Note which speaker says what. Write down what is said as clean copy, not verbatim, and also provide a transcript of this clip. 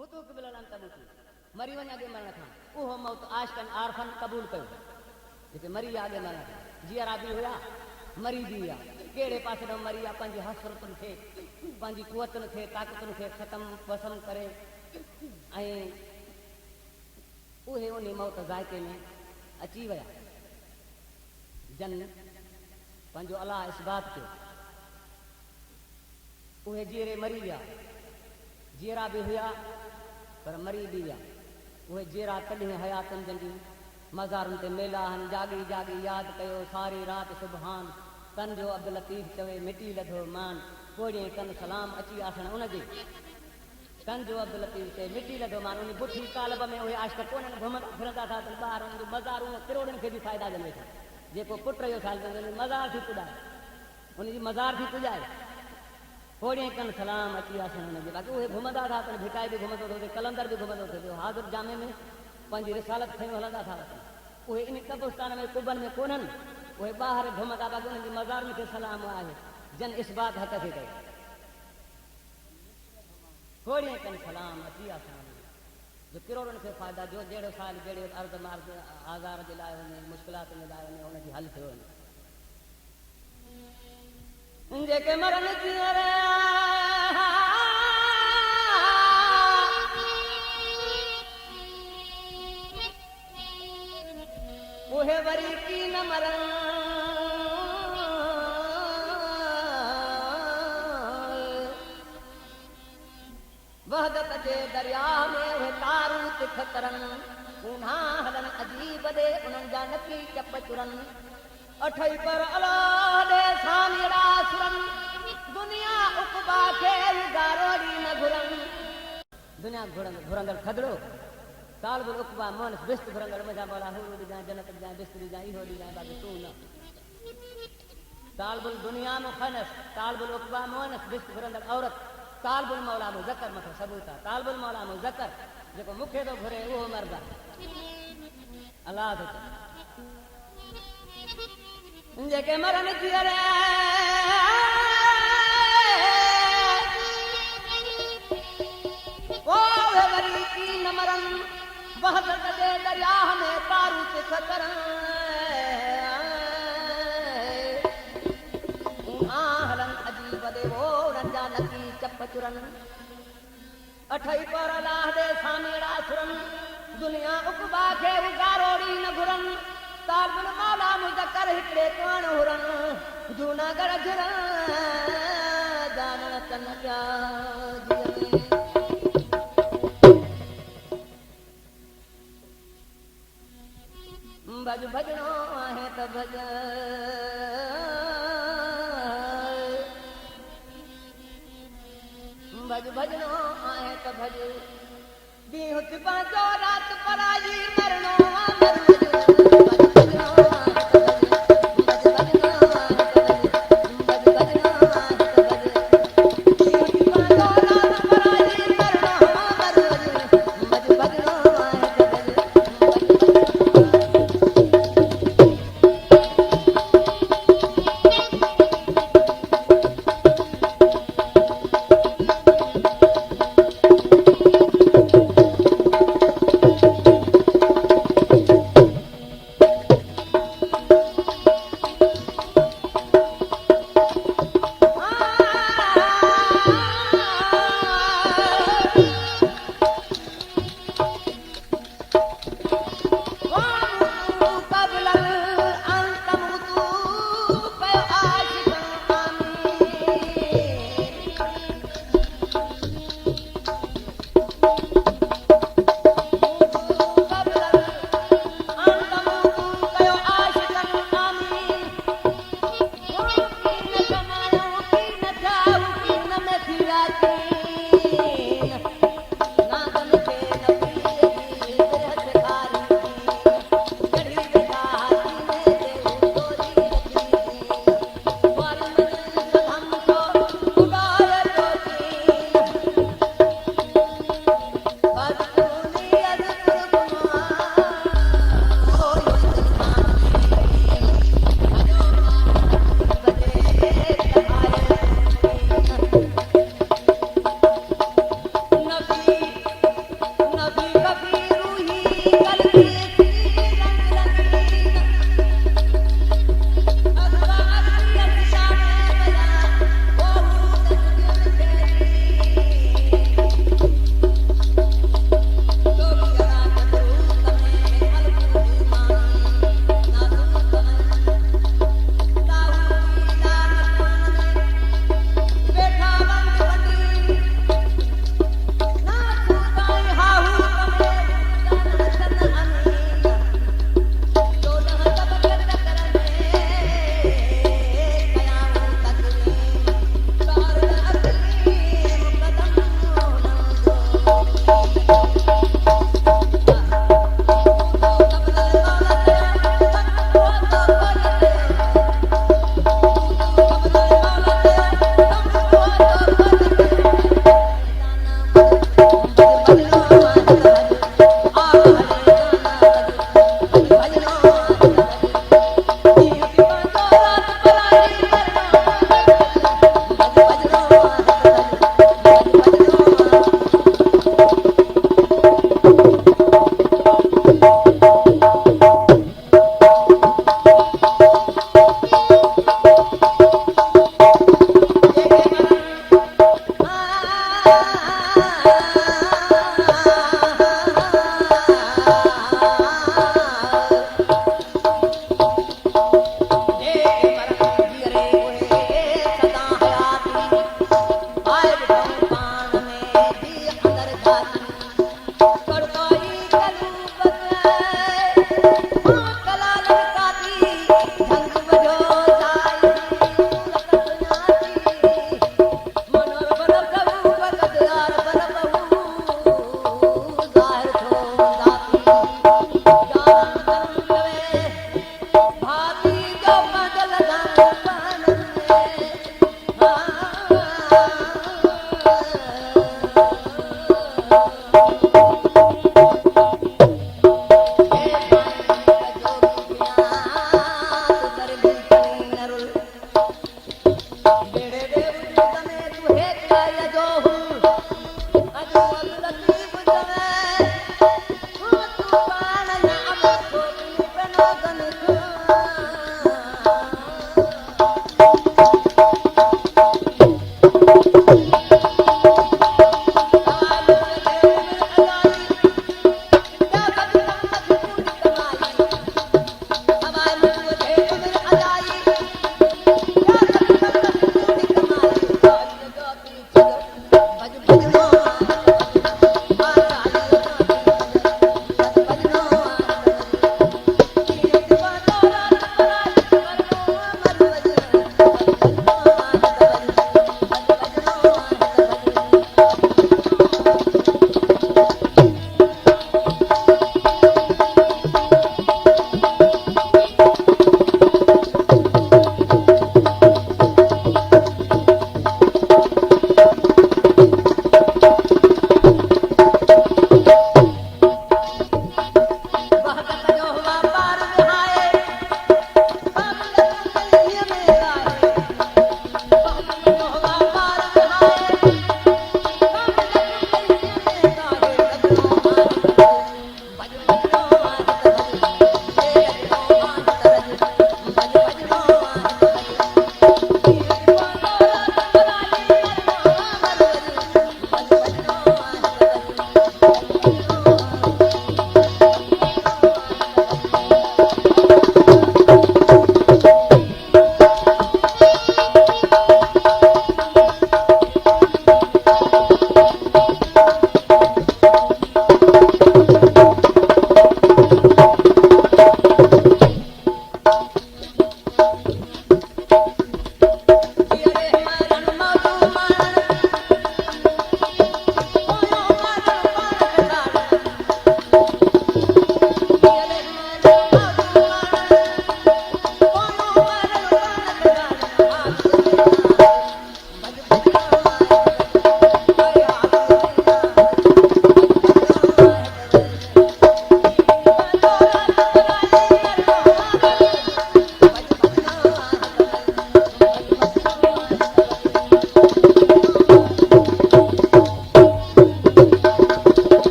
Speaker 1: मुतु क़िबलन तमुतु मरी वञ अॻे मरण खां उहो मौत आशिकन आरफन क़बूल कयो जेके मरी विया अॻे मरण खां जीअरा बि हुया मरी बि विया कहिड़े पासे ॾांहुं मरी विया पंहिंजी हसरतुनि खे पंहिंजी कुवतुनि खे ताक़तुनि खे ख़तमु वसम करे ऐं उहे उन मौत ज़ाइक़े में अची विया जन पंहिंजो अलाह इस्बात कयो उहे जीअरे मरी विया जीअरा बि हुया पर मरी बि विया उहे जीअरा कॾहिं हयातुनि जंहिंजी मज़ारुनि ते मेला आहिनि जाॻी जाॻी यादि कयो सारी राति सुबहान कन जो अब्दुल लतीफ़ चवे मिटी लधो मान पोड़े कन सलाम अची आसण उनजे कन जो अब्दुल लतीफ़ चवे मिटी लधो मान उन बुठी कालब में उहे आशिक़ कोन्हनि घुमंदा फिरंदा था ॿार उनजो मज़ारूं किरोड़नि खे बि फ़ाइदा ॾिए वेठा जेको पुट जो ख़्यालु कंदो मज़ार थी पुॼाए उनजी मज़ार थी पुॼाए पोड़े कन सलाम अची आसण उनजे बाक़ी उहे घुमंदा था पिणु भिकाई बि घुमंदो थियो कलंदर बि घुमंदो थियो हाज़िर जामे में पंहिंजी रिसालत खयूं हलंदा था उहे इन कब्रिस्तान में कुबन में कोन्हनि उहे ॿाहिरि घुमंदा बाक़ी उन्हनि जी मज़ारुनि खे सलाम आहे जन इस्बात हक़ खे कयो पोड़े कन सलाम अची आसण जो किरोड़नि खे फ़ाइदा जो जहिड़ो साल जहिड़े अर्ज़ मार्ज़ आज़ार जे लाइ वञे मुश्किलातुनि जे लाइ वञे हुनजी हल थियो वञे जेके मरनि जीअरे उहे वरी की न मरनि वहदत जे दरिया में उहे तारूत खतरनि ऊन्हा हलनि अजीब दे उन्हनि जा नकी चप चुरनि अठई पर अलाह दे सामीड़ा सुरनि दुनिया उक़बा खे गारोड़ी न घुरनि दुनिया घुरंदड़ खदड़ो तालबुल उक़बा मोहनस बिस्त घुरंदड़ मजा मौला हुरूर ॾिजां जन्नत ॾिजां बिस्त ॾिजां इहो ॾिजां बाक़ी तूं न तालबुल दुनिया में खनस तालबुल उक़बा मोहनस बिस्त घुरंदड़ औरत तालबुल मौला मुज़क्कर मथो सबूत आहे तालबुल मौला मुज़क्कर जेको मूंखे थो घुरे उहो मर्द आहे अलाह थो चए जेके मरनि जीअरे उहे वरी की न मरनि वहदत जे दरिया में तारूत खतरनि ऊन्हा हलनि अजीब दे वो उन्हनि जा नकी चप चुरनि अठई पर अलाह दे सामीड़ा सुरनि दुनिया उक़बा खे गारोड़ी न घुरनि तालबुल मौला मुज़क्कर हिकिड़े कोण हुरनि जूनागढ़ जुरनि जानण कन पिया भज भजणो आहे त भज भज भजणो आहे त भज ॾींहुं पंहिंजो राति पराई मरणो आहे